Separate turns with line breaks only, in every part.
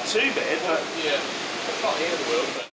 not too bad, but
Yeah, it's not the end of the world, but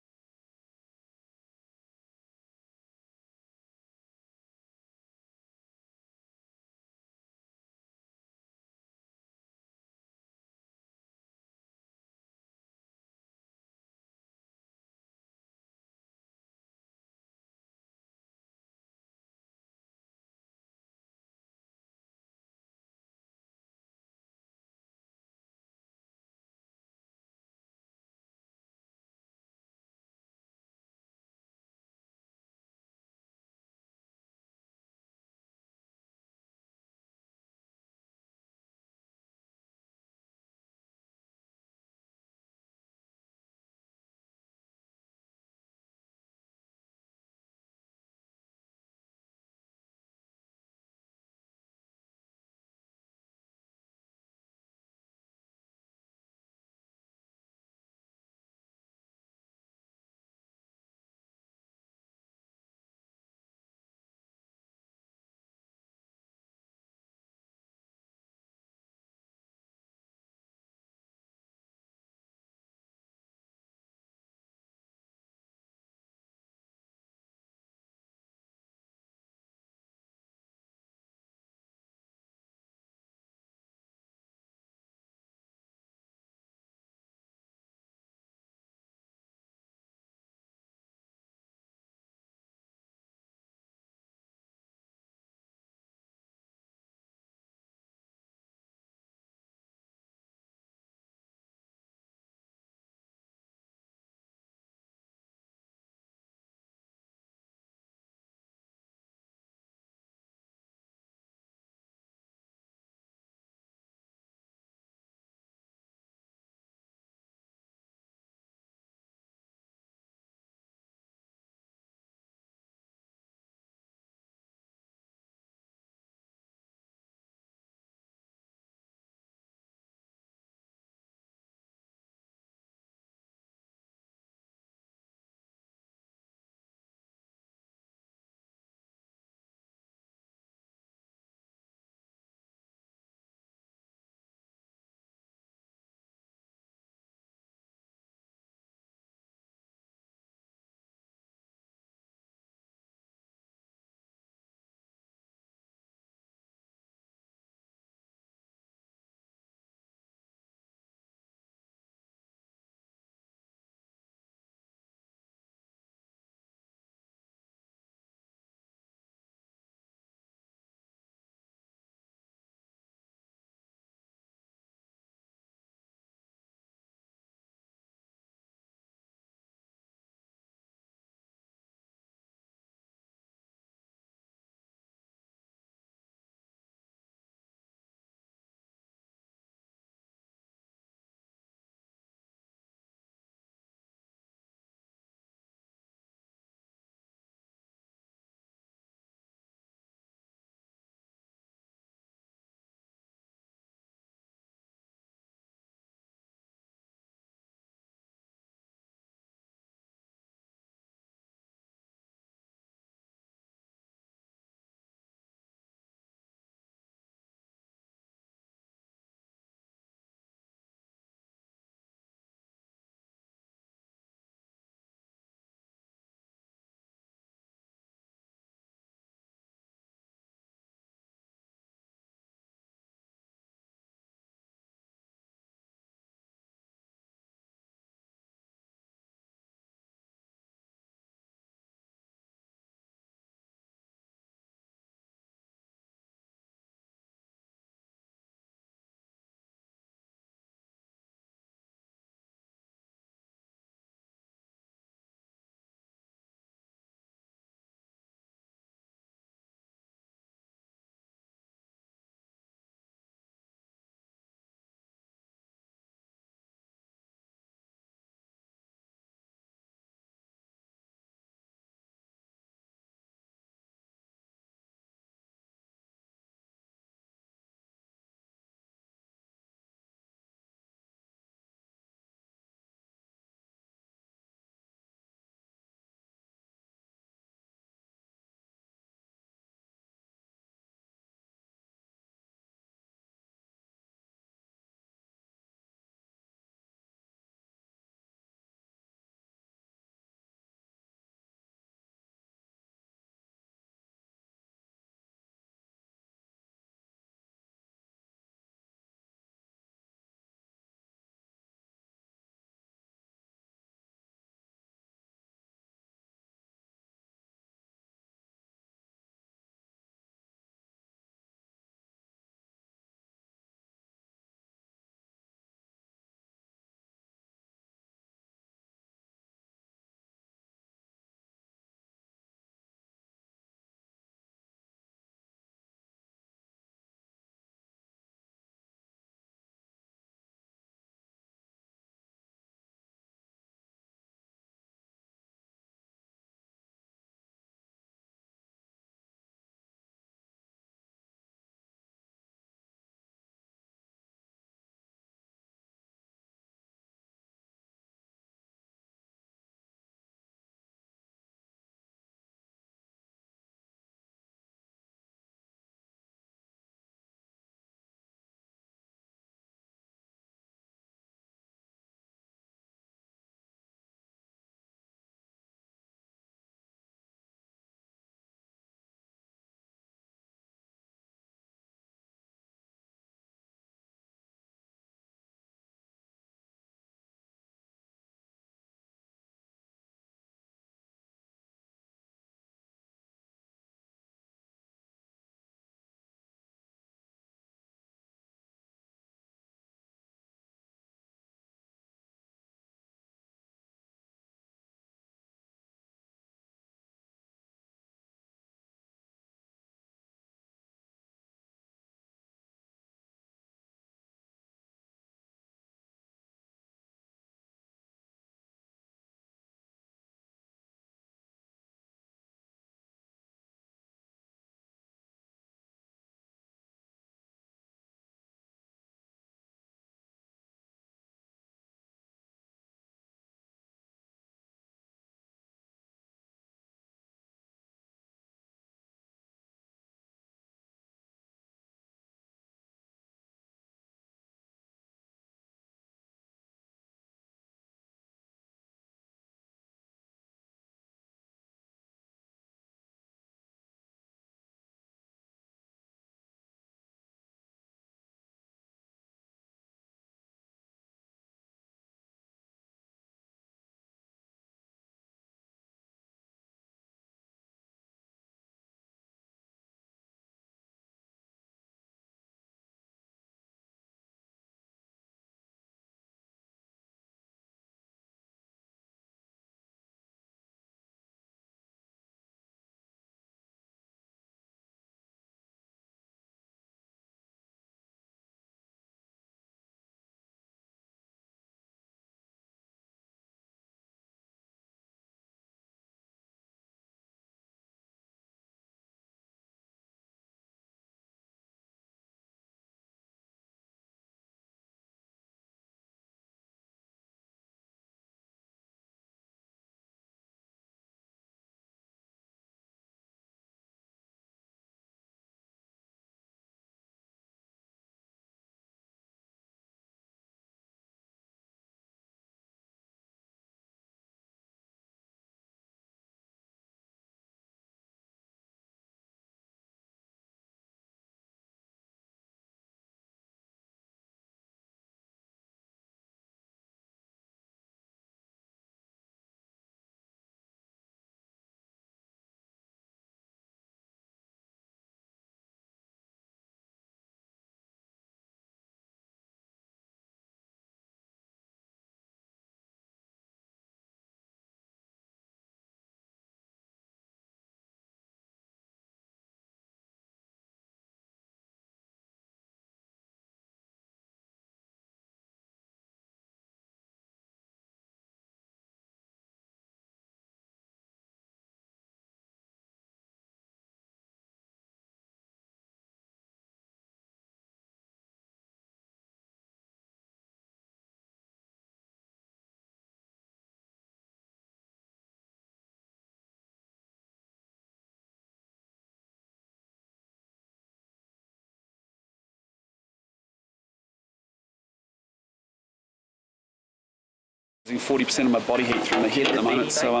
40% of my body heat through my head at the moment, so I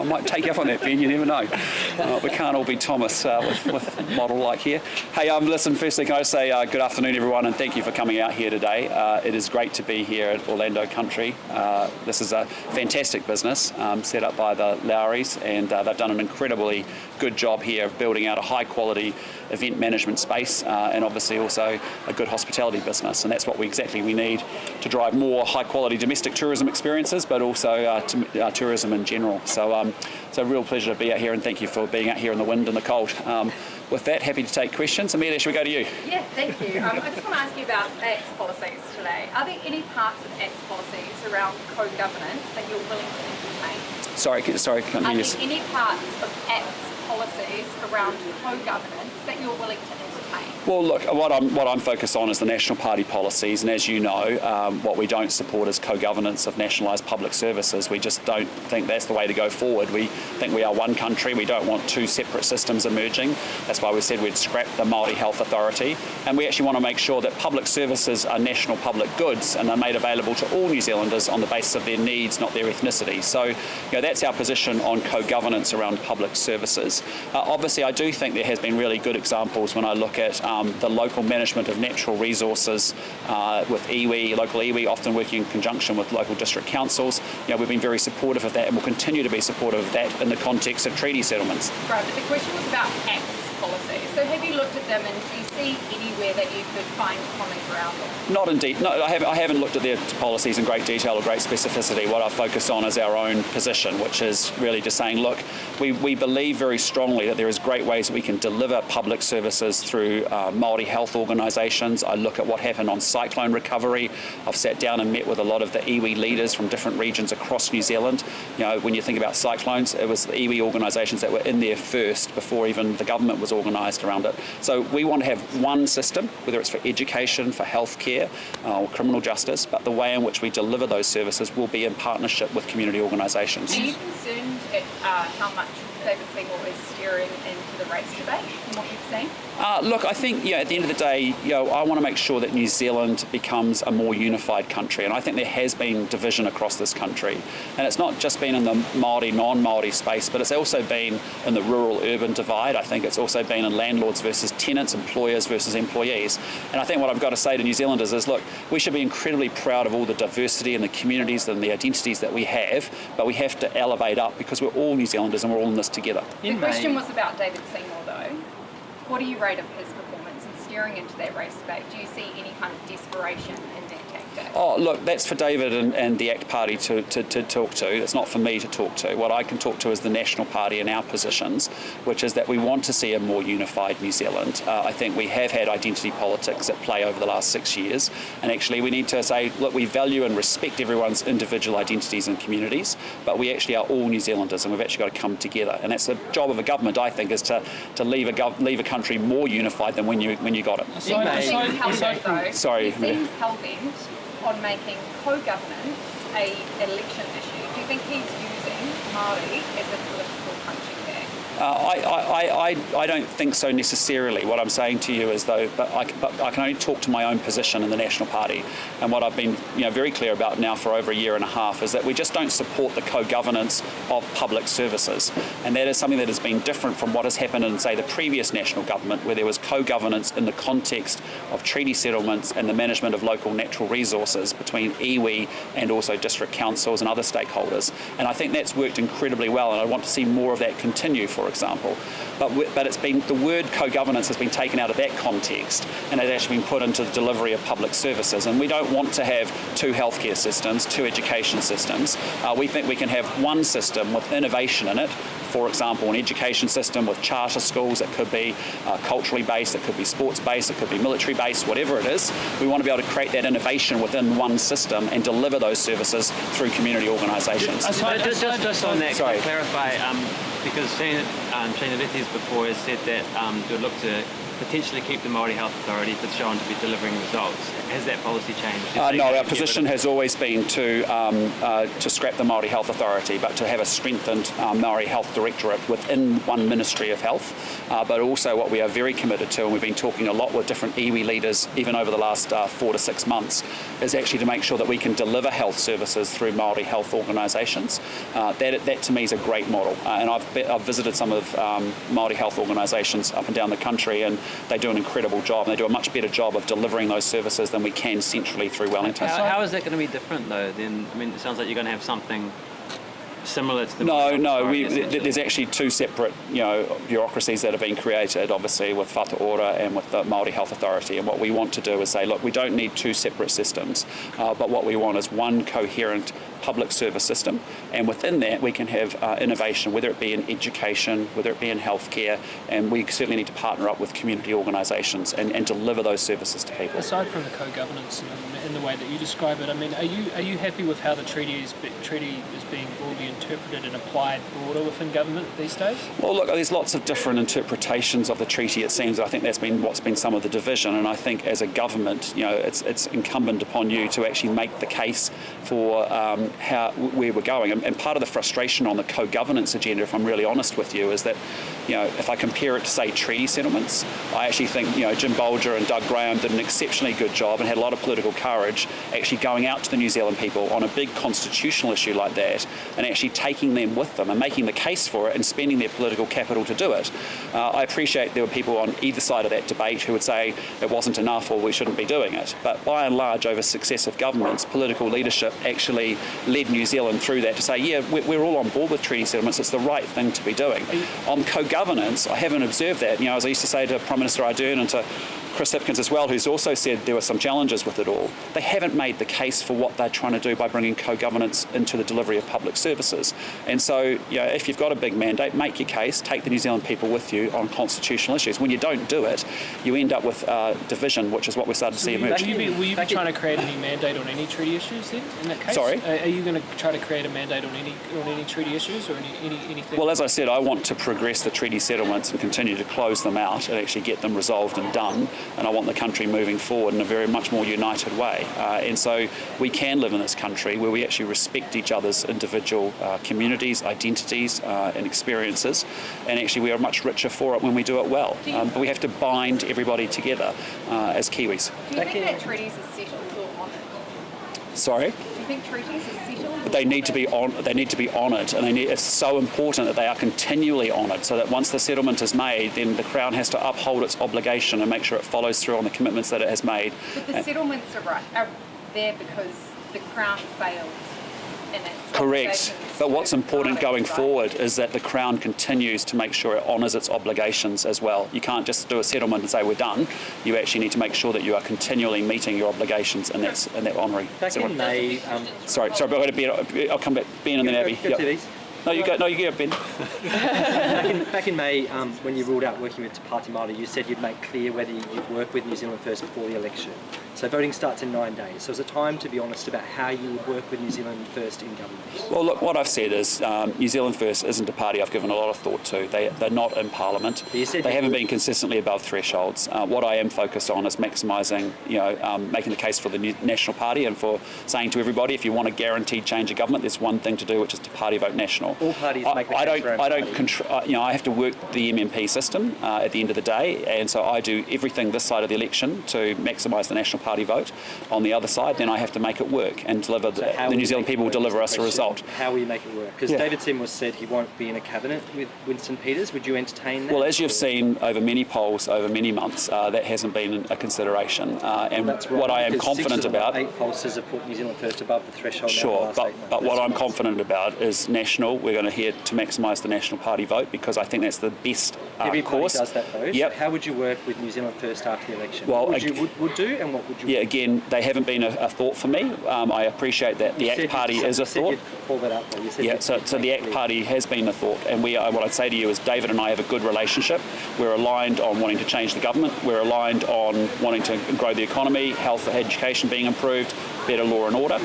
might take you up on that, Ben. You never know. We can't all be Thomas with model like here. Hey, listen. Firstly, can I say good afternoon, everyone, and thank you for coming out here today. It is great to be here at Orlando Country. This is a fantastic business set up by the Lowrys, and they've done an incredibly good job here of building out a high-quality event management space, and obviously also a good hospitality business, and that's what we need to drive more high-quality domestic tourism experiences, but also tourism in general. So it's a real pleasure to be out here, and thank you for being out here in the wind and the cold. With that, happy to take questions. Amelia, should we go to you?
Yeah, thank you. I just want to ask you about ACT's policies today. Are there any parts of ACT's policies around co-governance that you're willing to entertain?
Sorry, can't hear you.
Are there any parts of ACT's policies around co-governance that you're willing to entertain?
Well, look, what I'm focused on is the National Party policies, and as you know, what we don't support is co-governance of nationalised public services. We just don't think that's the way to go forward. We think we are one country. We don't want two separate systems emerging. That's why we said we'd scrap the Māori Health Authority, and we actually want to make sure that public services are national public goods and are made available to all New Zealanders on the basis of their needs, not their ethnicity. So, that's our position on co-governance around public services. Obviously, I do think there has been really good examples when I look at the local management of natural resources with iwi, local iwi, often working in conjunction with local district councils. We've been very supportive of that, and will continue to be supportive of that in the context of treaty settlements.
Right, but the question was about ACT's policies. So have you looked at them, and do you see anywhere that you could find common ground on?
Not indeed. No, I haven't looked at their policies in great detail or great specificity. What I focus on is our own position, which is really just saying, look, we believe very strongly that there is great ways that we can deliver public services through Māori health organisations. I look at what happened on cyclone recovery. I've sat down and met with a lot of the iwi leaders from different regions across New Zealand. When you think about cyclones, it was the iwi organisations that were in there first before even the government was organised around it. So we want to have one system, whether it's for education, for healthcare, or criminal justice, but the way in which we deliver those services will be in partnership with community organisations.
Are you concerned at how much David Seymour is steering into the race debate from what you've seen?
Look, I think at the end of the day, I want to make sure that New Zealand becomes a more unified country, and I think there has been division across this country, and it's not just been in the Māori, non-Māori space, but it's also been in the rural-urban divide. I think it's also been in landlords versus tenants, employers versus employees, and I think what I've got to say to New Zealanders is, look, we should be incredibly proud of all the diversity and the communities and the identities that we have, but we have to elevate up because we're all New Zealanders and we're all in this together.
The question was about David Seymour, though. What do you rate of his performance in steering into that race debate? Do you see any kind of desperation in that tactic?
Oh, look, that's for David and the ACT Party to talk to. It's not for me to talk to. What I can talk to is the National Party and our positions, which is that we want to see a more unified New Zealand. I think we have had identity politics at play over the last 6 years, and actually we need to say, look, we value and respect everyone's individual identities and communities, but we actually are all New Zealanders, and we've actually got to come together. And that's the job of a government, I think, is to leave a country more unified than when you got it.
He seems hell-bent on making co-governance an election issue. Do you think he's using Māori as a political punching bag?
I don't think so necessarily. What I'm saying to you is, though, but I can only talk to my own position in the National Party, and what I've been very clear about now for over a year and a half is that we just don't support the co-governance of public services, and that is something that has been different from what has happened in, say, the previous national government, where there was co-governance in the context of treaty settlements and the management of local natural resources between iwi and also district councils and other stakeholders, and I think that's worked incredibly well, and I want to see more of that continue, for example. But it's been, the word co-governance has been taken out of that context and it's actually been put into the delivery of public services, and we don't want to have two healthcare systems, two education systems. We think we can have one system with innovation in it. For example, an education system with charter schools that could be culturally based, it could be sports based, it could be military based, whatever it is. We want to be able to create that innovation within one system and deliver those services through community organisations.
Just on that,
Sorry.
can I clarify, because Shane Lethies before has said that you'd look to
potentially keep the Māori Health Authority if it's shown to be delivering results. Has that policy changed?
No, our position has always been to scrap the Māori Health Authority, but to have a strengthened Māori Health Directorate within one Ministry of Health. But also what we are very committed to, and we've been talking a lot with different iwi leaders even over the last 4 to 6 months, is actually to make sure that we can deliver health services through Māori health organisations. That to me is a great model. And I've visited some of Māori health organisations up and down the country, and they do an incredible job. And they do a much better job of delivering those services than we can centrally through Wellington.
How is that going to be different though? Then it sounds like you're going to have something similar to the...
No. There's actually two separate, bureaucracies that have been created, obviously with Whatu Ora and with the Māori Health Authority. And what we want to do is say, look, we don't need two separate systems, but what we want is one coherent public service system, and within that we can have innovation, whether it be in education, whether it be in healthcare, and we certainly need to partner up with community organisations and deliver those services to people.
Aside from the co-governance in the way that you describe it, are you happy with how the treaty is being broadly interpreted and applied broader within government these days?
Well, look, there's lots of different interpretations of the treaty, it seems. I think that's been what's been some of the division, and I think as a government, it's incumbent upon you to actually make the case for where we're going. And part of the frustration on the co-governance agenda, if I'm really honest with you, is that, if I compare it to, say, treaty settlements, I actually think, Jim Bolger and Doug Graham did an exceptionally good job and had a lot of political courage actually going out to the New Zealand people on a big constitutional issue like that and actually taking them with them and making the case for it and spending their political capital to do it. I appreciate there were people on either side of that debate who would say it wasn't enough or we shouldn't be doing it. But by and large, over successive governments, political leadership actually led New Zealand through that to say, yeah, we're all on board with treaty settlements, it's the right thing to be doing. On co-governance, I haven't observed that. As I used to say to Prime Minister Ardern and to Chris Hipkins as well, who's also said there were some challenges with it all, they haven't made the case for what they're trying to do by bringing co-governance into the delivery of public services. And so, if you've got a big mandate, make your case, take the New Zealand people with you on constitutional issues. When you don't do it, you end up with division, which is what we're starting to see emerge.
Will you be trying to create any mandate on any treaty issues then, in that case?
Sorry?
Are you going to try to create a mandate on any treaty issues or anything?
Well, as I said, I want to progress the treaty settlements and continue to close them out and actually get them resolved and done. And I want the country moving forward in a very much more united way. And so we can live in this country where we actually respect each other's individual communities, identities and experiences. And actually we are much richer for it when we do it well. But we have to bind everybody together as Kiwis.
Do you think that treaties are settled or honoured?
Sorry?
Do you think treaties are settled?
They need to be honoured, and it's so important that they are continually honoured, so that once the settlement is made, then the Crown has to uphold its obligation and make sure it follows through on the commitments that it has made.
But the settlements are there because the Crown failed in its
Correct.
obligations.
But what's important going forward is that the Crown continues to make sure it honours its obligations as well. You can't just do a settlement and say we're done. You actually need to make sure that you are continually meeting your obligations and that honouring.
Back in May...
Sorry, but I'll come back. Ben and then Abby.
Go to these.
No, you go, Ben.
Back in May, when you ruled out working with Te Pāti Māori, you said you'd make clear whether you'd work with New Zealand First before the election. So voting starts in 9 days. So is it time to be honest about how you would work with New Zealand First in government?
Well, look, what I've said is New Zealand First isn't a party I've given a lot of thought to. They're not in Parliament. They haven't been consistently above thresholds. What I am focused on is maximising, making the case for the National Party and for saying to everybody, if you want a guaranteed change of government, there's one thing to do, which is to party vote National.
All parties make the case for
I have to work the MMP system at the end of the day, and so I do everything this side of the election to maximise the National Party vote. On the other side, then I have to make it work and deliver. The New Zealand people will deliver us a result.
How will you make it work? Because David Seymour said he won't be in a cabinet with Winston Peters. Would you entertain that?
Well, as you've seen over many polls, over many months, that hasn't been a consideration. And
that's right,
what I am confident about...
8 pollsters have put New Zealand First above the threshold.
Sure, but what I'm confident about is National. We're going to hear to maximise the National Party vote because I think that's the best
Every
course.
Party does that though.
Yep.
So how would you work with New Zealand First after the election?
Well,
what would you would do and what would you...
Yeah, again, they haven't been a thought for me. I appreciate that the ACT Party is a thought.
Call that up, though.
So the ACT Party has been a thought, and what I'd say to you is David and I have a good relationship. We're aligned on wanting to change the government. We're aligned on wanting to grow the economy, health, education being improved. better law and order.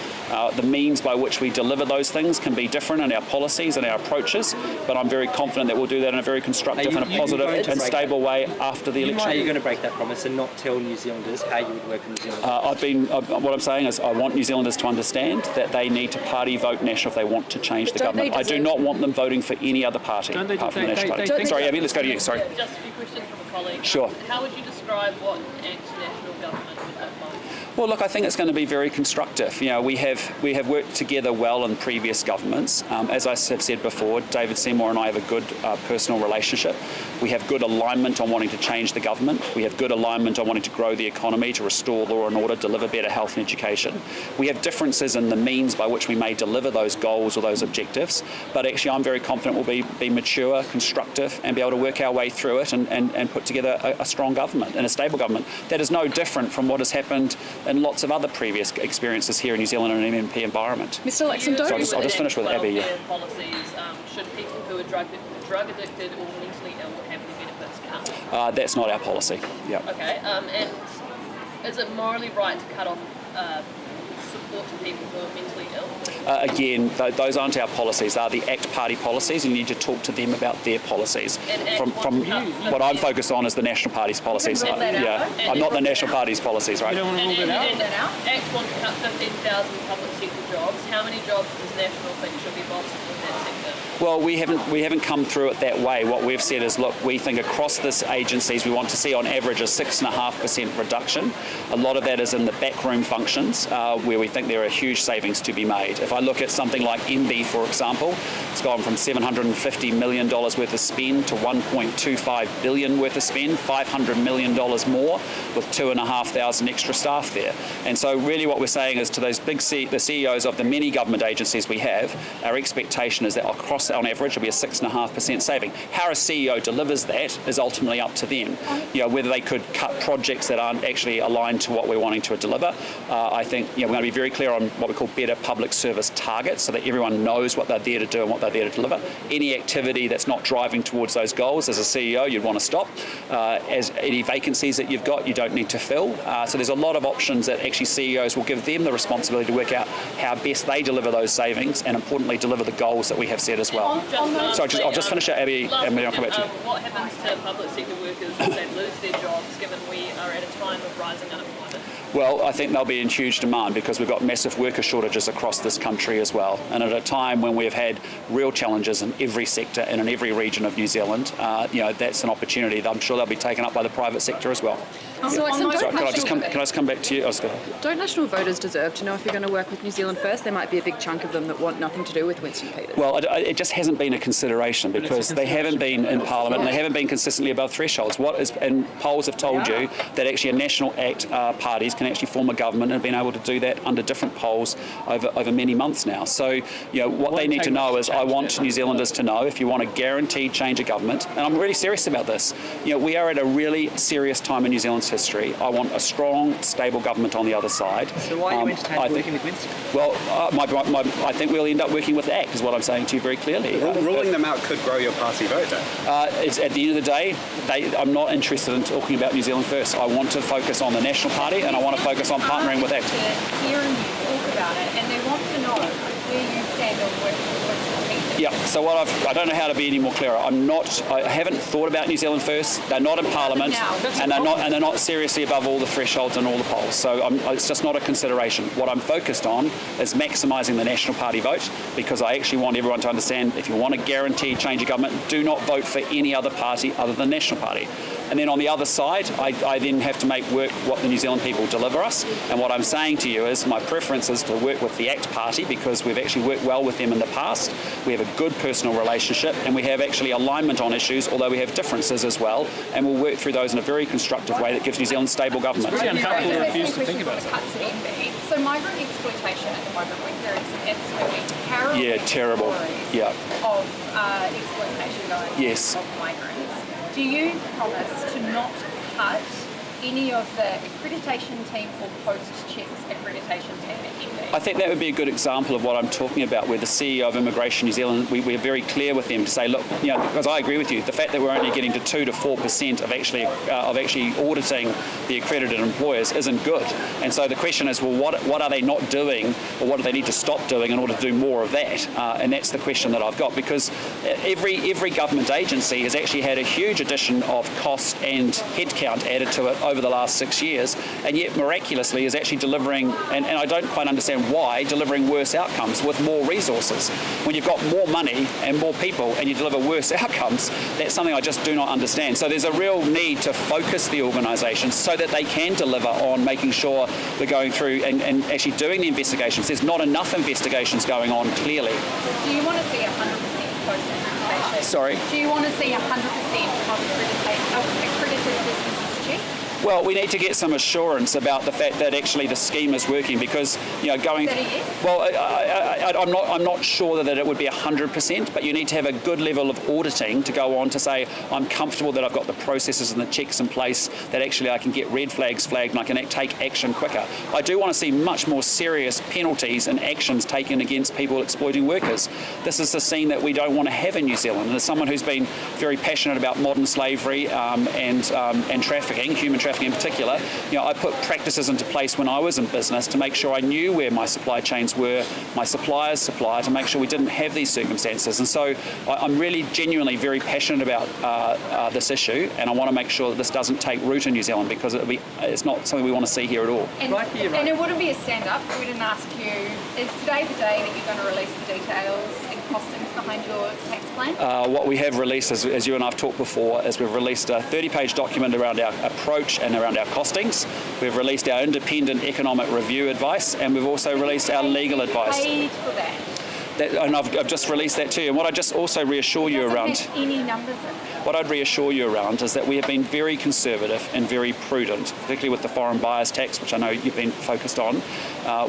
The means by which we deliver those things can be different in our policies and our approaches, but I'm very confident that we'll do that in a very constructive and a positive and stable way after the election.
Are you going to break that promise and not tell New Zealanders how you would work with New Zealanders?
What I'm saying is I want New Zealanders to understand that they need to party vote National if they want to change the government. I do not want them voting for any other party apart from the National Party. Sorry, Abby, let's go to you. Sorry.
Just a few questions from a colleague.
Sure.
How would you describe what an anti-national government would look like?
Well, look, I think it's going to be very constructive. You know, we have worked together well in previous governments. As I have said before, David Seymour and I have a good personal relationship. We have good alignment on wanting to change the government. We have good alignment on wanting to grow the economy, to restore law and order, deliver better health and education. We have differences in the means by which we may deliver those goals or those objectives, but actually I'm very confident we'll be mature, constructive, and be able to work our way through it and put together a strong government and a stable government. That is no different from what has happened in lots of other previous experiences here in New Zealand in an MMP environment.
Mr. Luxon, don't...
I'll just finish with Abby.
Policies, should people who are drug addicted or mentally ill have any benefits cut?
That's not our policy. Yeah.
Okay, and is it morally right to cut off support to people who are mentally ill?
Again, those aren't our policies. They're the ACT Party policies, and you need to talk to them about their policies. From what I'm focused on is the National Party's policies. I'm not the National Party's policies, right?
You don't want to rule that out?
ACT wants to cut 15,000 public sector jobs. How many jobs does National think should be lost in that sector?
Well, we haven't come through it that way. What we've said is, look, we think across this agencies we want to see on average a 6.5% reduction. A lot of that is in the backroom functions where we think there are huge savings to be made. If I look at something like MB, for example, it's gone from $750 million worth of spend to $1.25 billion worth of spend, $500 million more with 2,500 extra staff there. And so really what we're saying is to those big the CEOs of the many government agencies we have, our expectation is that across on average will be a 6.5% saving. How a CEO delivers that is ultimately up to them. You know, whether they could cut projects that aren't actually aligned to what we're wanting to deliver. I think we're going to be very clear on what we call better public service targets so that everyone knows what they're there to do and what they're there to deliver. Any activity that's not driving towards those goals, as a CEO, you'd want to stop. As any vacancies that you've got, you don't need to fill. So there's a lot of options that actually CEOs will give them the responsibility to work out how best they deliver those savings and importantly deliver the goals that we have set as well. So I'll just finish it, Abby, and then I'll come back to you.
What happens to public sector workers if they lose their jobs, given we are at a time of rising unemployment?
Well, I think they'll be in huge demand because we've got massive worker shortages across this country as well. And at a time when we've had real challenges in every sector and in every region of New Zealand, that's an opportunity that I'm sure they'll be taken up by the private sector as well.
So
can I just come back to you?
Don't national voters deserve to know if you're going to work with New Zealand First? There might be a big chunk of them that want nothing to do with Winston Peters.
Well, it just hasn't been a consideration because they haven't been in Parliament and they haven't been consistently above thresholds. And polls have told you that actually a national ACT parties can actually form a government and have been able to do that under different polls over many months now. So, what they need to know is I want New Zealanders to know if you want a guaranteed change of government, and I'm really serious about this. We are at a really serious time in New Zealand's history. I want a strong, stable government on the other side.
So why are you entertaining working with Winston?
Well, I think we'll end up working with ACT, is what I'm saying to you very clearly.
Ruling them out could grow your party vote, though.
It's, at the end of the day, I'm not interested in talking about New Zealand First. I want to focus on the National Party and I want to focus on partnering with ACT.
Hearing you talk about it, and they want to know where you stand on working with Winston Peters.
Yeah, so I don't know how to be any more clearer. I haven't thought about New Zealand First. They're not in Parliament, and they're not seriously above all the thresholds and all the polls. So it's just not a consideration. What I'm focused on is maximising the National Party vote, because I actually want everyone to understand if you want a guaranteed change of government, do not vote for any other party other than the National Party. And then on the other side, I then have to make work what the New Zealand people deliver us. And what I'm saying to you is my preference is to work with the ACT Party because we've actually worked well with them in the past. We have a good personal relationship and we have actually alignment on issues, although we have differences as well. And we'll work through those in a very constructive way that gives New Zealand stable government.
It's really unhelpful to refuse to think about it.
So migrant exploitation at the moment, we're hearing some absolutely
terrible
of exploitation going on of migrants. Do you promise to not cut any of the accreditation team or post-checks accreditation team at MD?
I think that would be a good example of what I'm talking about, where the CEO of Immigration New Zealand, we're very clear with them to say, look, because I agree with you, the fact that we're only getting to 2 to 4% of actually auditing the accredited employers isn't good. And so the question is, well, what are they not doing, or what do they need to stop doing in order to do more of that? And that's the question that I've got, because every government agency has actually had a huge addition of cost and headcount added to it over the last 6 years, and yet miraculously is actually delivering, and I don't quite understand why, delivering worse outcomes with more resources. When you've got more money and more people and you deliver worse outcomes, that's something I just do not understand. So there's a real need to focus the organisations so that they can deliver on making sure they're going through and actually doing the investigations. There's not enough investigations going on, clearly.
Do you want to see 100% post-accreditation?
Sorry?
Do you want to see 100% of accredited businesses checked?
Well, we need to get some assurance about the fact that actually the scheme is working, because going. Well, I'm not sure that it would be 100%, but you need to have a good level of auditing to go on to say I'm comfortable that I've got the processes and the checks in place that actually I can get red flags flagged and I can take action quicker. I do want to see much more serious penalties and actions taken against people exploiting workers. This is the scene that we don't want to have in New Zealand. And as someone who's been very passionate about modern slavery and trafficking, human trafficking in particular, I put practices into place when I was in business to make sure I knew where my supply chains were, my supplier's supplier, to make sure we didn't have these circumstances. And so I'm really genuinely very passionate about this issue, and I want to make sure that this doesn't take root in New Zealand, because it's not something we want to see here at all.
And it wouldn't be a stand-up if we didn't ask you, is today the day that you're going to release the details and costings behind your tax plan?
What we have released, as you and I have talked before, is we've released a 30-page document around our approach and around our costings. We've released our independent economic review advice, and we've also released our legal advice.
Paid for that.
And I've just released that to you. And what I just also reassure you around,
Have any numbers in it?
what I'd reassure you around is that we have been very conservative and very prudent, particularly with the foreign buyers tax, which I know you've been focused on.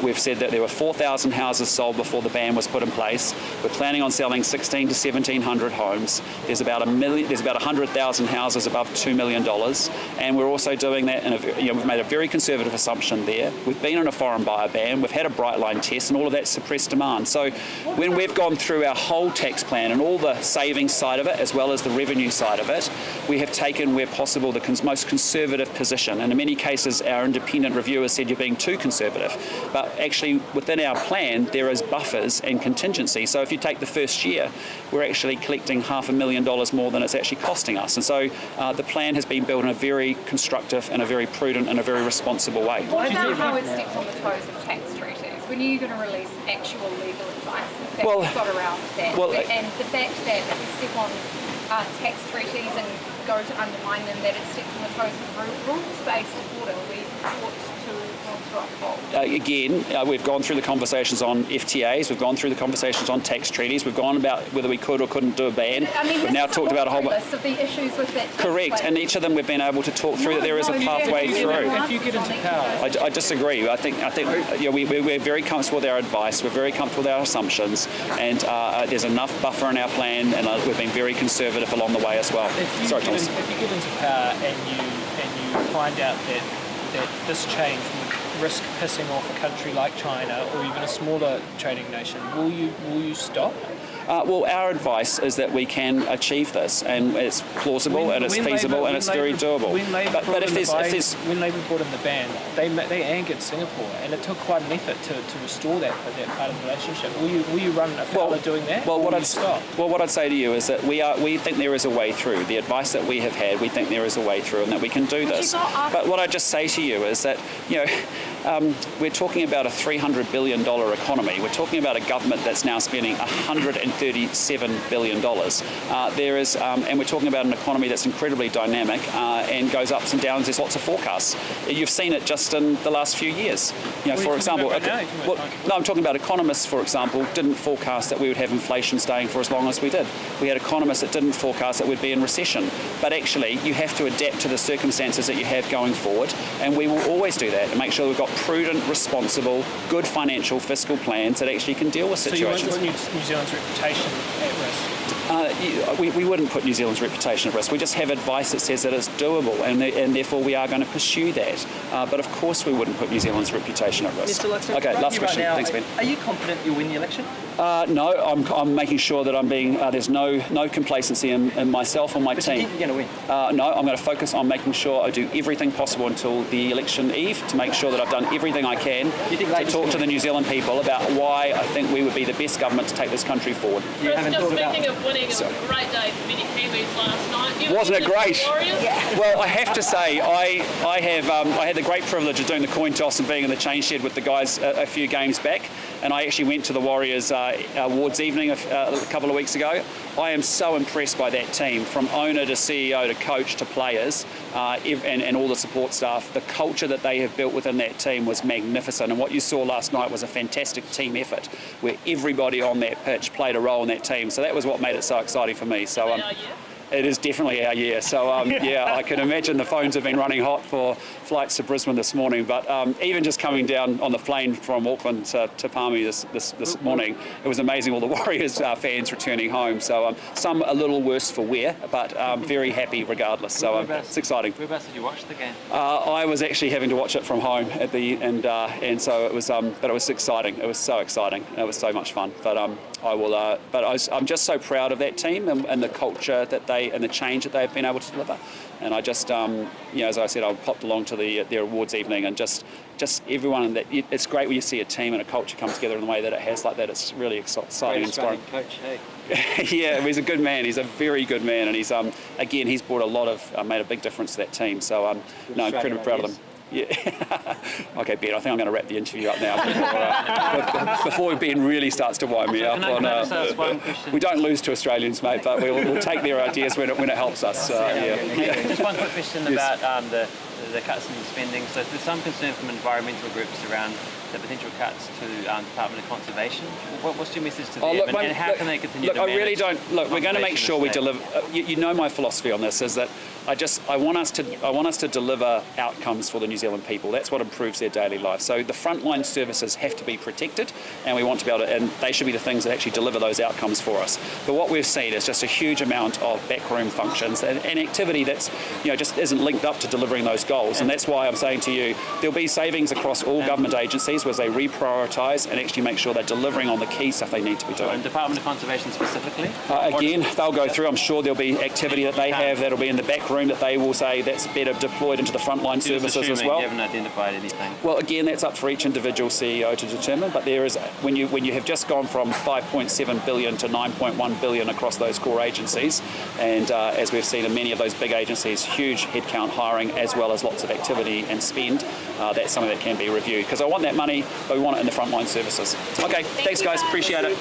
We've said that there were 4,000 houses sold before the ban was put in place. We're planning on selling 1,600 to 1,700 homes. There's about 100,000 houses above $2 million, and we're also doing that we've made a very conservative assumption there. We've been on a foreign buyer ban. We've had a bright line test, and all of that suppressed demand. So when we've gone through our whole tax plan and all the savings side of it, as well as the revenue side of it, we have taken, where possible, the most conservative position. And in many cases, our independent reviewers said you're being too conservative. But actually, within our plan, there is buffers and contingency. So if you take the first year, we're actually collecting $500,000 more than it's actually costing us. And so the plan has been built in a very constructive and a very prudent and a very responsible way.
What about how it steps on the toes of tax treaties? When are you going to release actual legal advice that you've got around that? And the fact that if we step on tax treaties and go to undermine them, that it steps on the toes of rules-based order we ought to uphold.
Again, we've gone through the conversations on FTAs, we've gone through the conversations on tax treaties, we've gone about whether we could or couldn't do a ban. We've now talked about a whole
list of the issues with that.
Correct, and each of them we've been able to talk through that there is a pathway through.
If you get into power,
I disagree. I think we're very comfortable with our advice. We're very comfortable with our assumptions, and there's enough buffer in our plan, and we've been very conservative along the way as well. Sorry, Thomas.
If you get into power and you find out that this change would risk pissing off a country like China or even a smaller trading nation, will you stop?
Well, our advice is that we can achieve this, and it's plausible and it's feasible and it's very doable.
When Labour brought in the ban, they angered Singapore, and it took quite an effort to restore that part of the relationship. Will you run afoul of doing that?
Well, what I'd say to you is that we think there is a way through. The advice that we have had, we think there is a way through, and that we can do this. But what I just say to you is that we're talking about a $300 billion economy. We're talking about a government that's now spending $137 billion. And we're talking about an economy that's incredibly dynamic and goes ups and downs. There's lots of forecasts. You've seen it just in the last few years. For example, I'm talking about economists, for example, didn't forecast that we would have inflation staying for as long as we did. We had economists that didn't forecast that we'd be in recession. But actually, you have to adapt to the circumstances that you have going forward, and we will always do that and make sure we've got prudent, responsible, good financial fiscal plans that actually can deal with situations.
So you want New Zealand's reputation at risk?
We wouldn't put New Zealand's reputation at risk. We just have advice that says that it's doable, and therefore we are going to pursue that. But of course we wouldn't put New Zealand's reputation at risk.
Mr. Luxon,
okay, last question.
Right now,
thanks, Ben.
Are you confident you'll win the election?
No, I'm making sure that I'm being. There's no complacency in myself or my
but
team.
You think you're going to win?
No, I'm going to focus on making sure I do everything possible until the election eve to make sure that I've done everything I can to talk to the New Zealand people about why I think we would be the best government to take this country forward.
You haven't just speaking of winning, it was a great day for many Kiwis last night.
Wasn't it great?
Yeah.
Well, I have to say, I had the great privilege of doing the coin toss and being in the change shed with the guys a few games back, and I actually went to the Warriors awards evening a couple of weeks ago. I am so impressed by that team, from owner to CEO to coach to players, and all the support staff. The culture that they have built within that team was magnificent, and what you saw last night was a fantastic team effort where everybody on that pitch played a role in that team. So that was what made it so exciting for me. So it is definitely our year. So yeah, I can imagine the phones have been running hot for flights to Brisbane this morning. But even just coming down on the plane from Auckland to Palmy this morning, it was amazing. All the Warriors fans returning home. So some a little worse for wear, but very happy regardless. So it's exciting.
Whereabouts did you watch the game?
I was actually having to watch it from home at the and so it was. But it was exciting. It was so exciting. It was so much fun. But I'm just so proud of that team and the culture that and the change that they've been able to deliver. And I just, as I said, I popped along to their awards evening, and just everyone. It's great when you see a team and a culture come together in the way that it has like that. It's really exciting and inspiring.
Coach, hey.
Yeah, he's a good man. He's a very good man, and he's again, he's brought a lot of made a big difference to that team. So no, incredibly proud of them. Yeah. Okay, Ben, I think I'm going to wrap the interview up now before Ben really starts to wind me up. We don't lose to Australians, mate, but we'll take their ideas when it helps us.
Just one quick question about the cuts in spending. So there's some concern from environmental groups around the potential cuts to Department of Conservation. What's your message to them, and how can they continue to manage?
I really don't. Look, we're going to make sure we deliver. You know my philosophy on this is that I want us to deliver outcomes for the New Zealand people. That's what improves their daily life. So the frontline services have to be protected, and we want to be able to, and they should be the things that actually deliver those outcomes for us. But what we've seen is just a huge amount of backroom functions and activity that's just isn't linked up to delivering those goals. And that's why I'm saying to you, there'll be savings across all government agencies as they reprioritise and actually make sure they're delivering on the key stuff they need to be doing.
And Department of Conservation specifically?
Again, they'll go through. I'm sure there'll be activity that they have that'll be in the back room that they will say that's better deployed into the frontline services as well.
You haven't identified anything.
Well, again, that's up for each individual CEO to determine. But there is when you have just gone from 5.7 billion to 9.1 billion across those core agencies, and as we've seen in many of those big agencies, huge headcount hiring as well as lots of activity and spend. That's something that can be reviewed because I want that money, but we want it in the frontline services. Okay, thanks guys, appreciate it.